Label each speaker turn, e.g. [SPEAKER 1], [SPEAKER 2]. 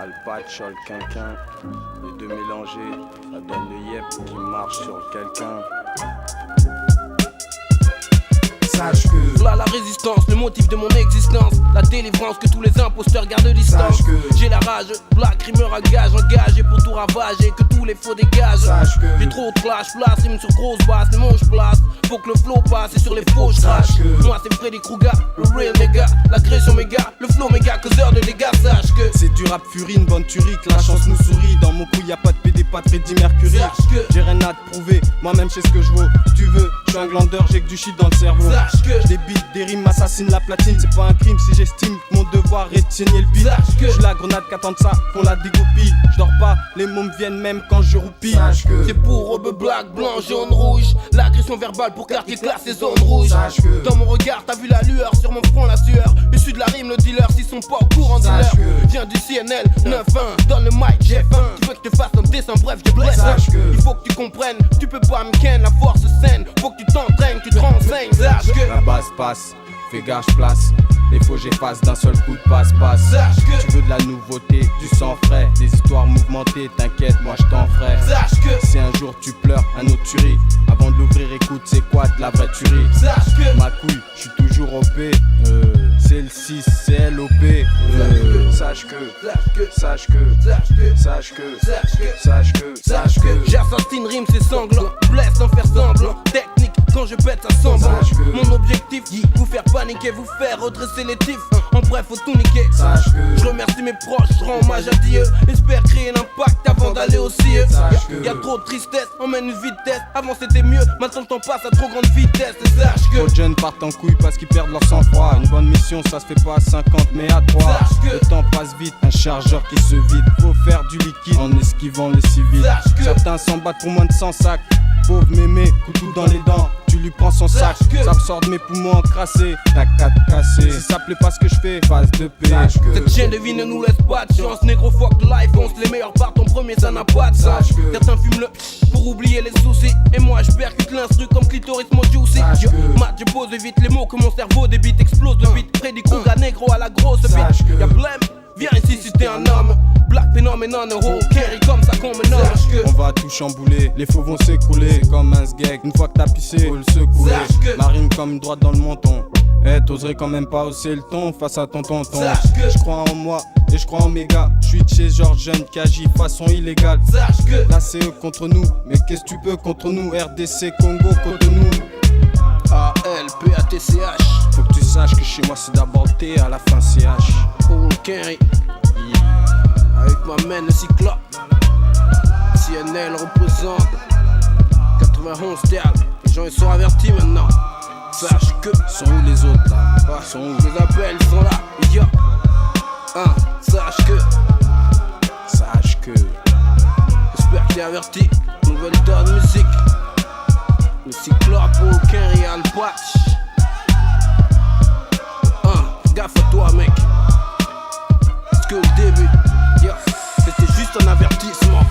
[SPEAKER 1] Alpatch, le quinquin, les deux mélangés, ça donne le yep qui marche sur quelqu'un.
[SPEAKER 2] Sache que
[SPEAKER 3] là la résistance, le motif de mon existence, la délivrance que tous les imposteurs gardent distance.
[SPEAKER 2] Sache que
[SPEAKER 3] j'ai la rage, black rimeur à gage, engagé pour tout ravager, que tous les faux dégagent.
[SPEAKER 2] Sache que
[SPEAKER 3] j'ai trop de clash, place, rime sur grosse basse, les mots je place, faut que le flow passe et sur les faux je crache. Moi c'est Freddy Krueger, le real nigga, l'agression méga, le flow méga, causeur de dégâts. Sache que
[SPEAKER 4] c'est du rap furie, une bonne tuerie, que la chance nous sourit. Dans mon cou y'a pas de PD, pas de Freddie Mercury. J'ai rien à te prouver, moi-même je sais ce que je vaux. Tu veux, je suis un glandeur, j'ai que du shit dans le cerveau. Je débite des rimes, assassine la platine. C'est pas un crime si j'estime que mon devoir est de saigner le beat. J'suis la grenade qu'attend ça, qu'on la dégoupille. J'dors pas, les mots me viennent même quand je roupille.
[SPEAKER 3] C'est pour robe black, blanc, jaune, rouge. L'agression verbale pour quartier classe et zone rouge. Dans mon regard t'as vu la lueur, sur mon front la sueur. Issu de la rime, le dealer, s'ils sont pas au courant dealer. Viens du CNL, 9-1, donne le mic, j'ai faim. Tu veux que je te fasse un dessin, bref je blesse. Il faut que tu comprennes, tu peux pas me ken, la force saine. Faut que tu t'entraînes, tu te renseignes. Sache que
[SPEAKER 4] la base passe, fais gage place. Les faux j'efface d'un seul coup de passe-passe. Tu veux de la nouveauté, du sang frais, des histoires mouvementées, t'inquiète, moi je t'en ferai.
[SPEAKER 3] Sache que
[SPEAKER 4] si un jour tu pleures, un autre tu ris. Avant de l'ouvrir, écoute, c'est quoi de la vraie tuerie.
[SPEAKER 3] Sache que
[SPEAKER 4] ma couille, je suis toujours OP. C'est le 6, c'est LOP.
[SPEAKER 1] Sache que
[SPEAKER 3] j'assassine rime, c'est sanglant. Blesse sans faire semblant. Technique, quand je pète ça semble. Mon objectif, vous faire paniquer, vous faire redresser les tifs. En bref, faut tout niquer. Je remercie mes proches, je rends hommage à Dieu. Espère créer l'impact avant d'aller au cieux. Y'a trop de tristesse, emmène une vitesse. Avant c'était mieux, maintenant le temps passe à trop grande vitesse. Et sache que
[SPEAKER 4] trop de jeunes partent en couille parce qu'ils perdent leur sang-froid. Une bonne mission, ça se fait pas à 50 mais à 3. Le temps passe vite, un chargeur qui se vide. Faut faire du liquide en esquivant les civils. Certains s'en battent pour moins de 100 sacs. Pauvre mémé, couteau dans les dents, tu lui prends son sac. Ça me sort de mes poumons encrassés, ta 4 cassée. Si ça plaît pas ce que je fais, phase de paix.
[SPEAKER 3] Cette chaîne de vie ne nous laisse pas de chance. Négro fuck life, on se les meilleurs partent en premier, ça n'a pas de sens. Certains fument le pour oublier les soucis. Et moi je percute l'instru comme clitoris mon juicy. Mat, je pose vite les mots que mon cerveau débite. Explose de vite, Freddy Krueger négro à la grosse bite. Y'a blême, viens ici si t'es un homme. Black phénoménal, oh, carry comme ça qu'on me nomme.
[SPEAKER 4] On va tout chambouler, les faux vont s'écrouler. Comme un sgeg, une fois que t'as pissé, faut le secouer. Ma rime comme une droite dans le menton. T'oserais quand même pas hausser le ton face à ton tonton. Je crois en moi et je crois en mes gars. Je suis de chez George Jeune qui agit façon illégale. Là c'est eux contre nous, mais qu'est-ce que tu peux contre nous? RDC, Congo, Cotonou.
[SPEAKER 3] ALPATCH.
[SPEAKER 4] Faut que tu saches que chez moi c'est d'abord T à la fin CH.
[SPEAKER 3] Paul Kerry. Avec ma main le cyclope. CNL représente 91 terres. Les gens ils sont avertis maintenant. Sache que
[SPEAKER 4] sont où les autres là? Sont où?
[SPEAKER 3] Les appels ils sont là. Yo. Sache que j'espère que t'es averti. Nouvelle donne musique. Le cyclope, Paul Kerry, Alpatch. Gaffe à toi mec. C'est que le début. Yo. C'était juste un avertissement.